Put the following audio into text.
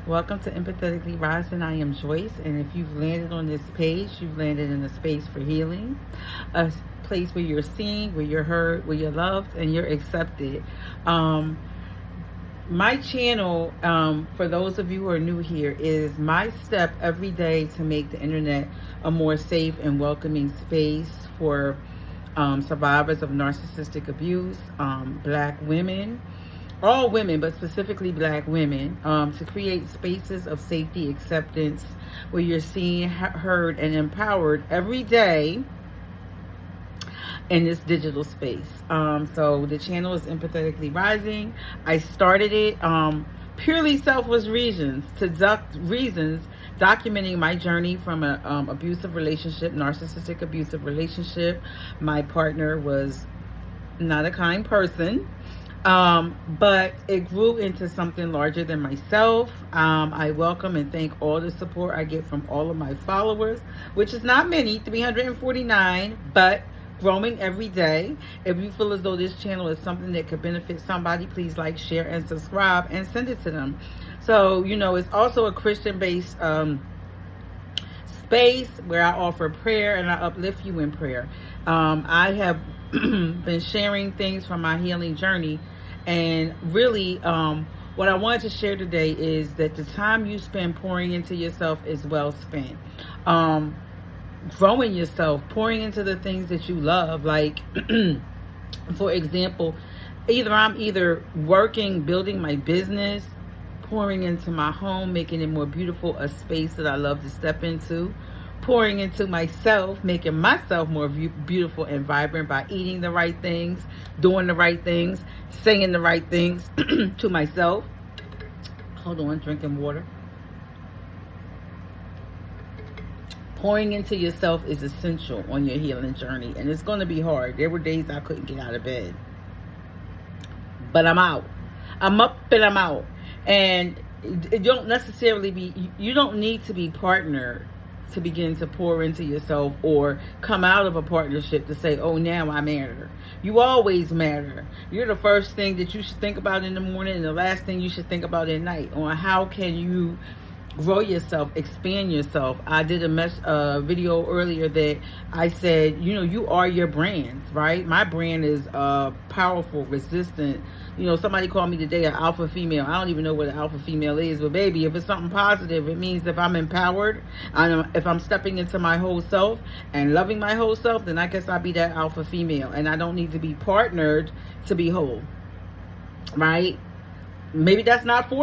Welcome to Empathetically Rising. I am Joyce, and if you've landed on this page, you've landed in a space for healing, a place where you're seen, where you're heard, where you're loved, and you're accepted. My channel, for those of you who are new here, is my step every day to make the internet a more safe and welcoming space for survivors of narcissistic abuse, black women, all women, but specifically black women, to create spaces of safety, acceptance, where you're seen, heard, and empowered every day in this digital space. So the channel is Empathetically Rising. I started it purely selfless reasons, documenting my journey from an abusive relationship, narcissistic abusive relationship. My partner was not a kind person. But it grew into something larger than myself. I welcome and thank all the support I get from all of my followers, which is not many, 349, but growing every day. If you feel as though this channel is something that could benefit somebody, please like, share, and subscribe, and send it to them. So, it's also a Christian-based space where I offer prayer and I uplift you in prayer. I have been sharing things from my healing journey, and really what I wanted to share today is that the time you spend pouring into yourself is well spent. Growing yourself, pouring into the things that you love, like for example, I'm working, building my business, pouring into my home, making it more beautiful, a space that I love to step into, pouring into myself, making myself more beautiful and vibrant by eating the right things, doing the right things, saying the right things to myself. Hold on, drinking water. Pouring into yourself is essential on your healing journey, and it's going to be hard. There were days I couldn't get out of bed, but I'm out. I'm up and I'm out. And you don't need to be partnered to begin to pour into yourself or come out of a partnership to say, oh, now I matter. You always matter. You're the first thing that you should think about in the morning and the last thing you should think about at night on how can you grow yourself, expand yourself. I did a video earlier that I said, you are your brand, right? My brand is powerful, resistant. Somebody called me today an alpha female. I don't even know what an alpha female is, but baby, if it's something positive, it means if I'm empowered, if I'm stepping into my whole self and loving my whole self, then I guess I'll be that alpha female, and I don't need to be partnered to be whole, right? Maybe that's not for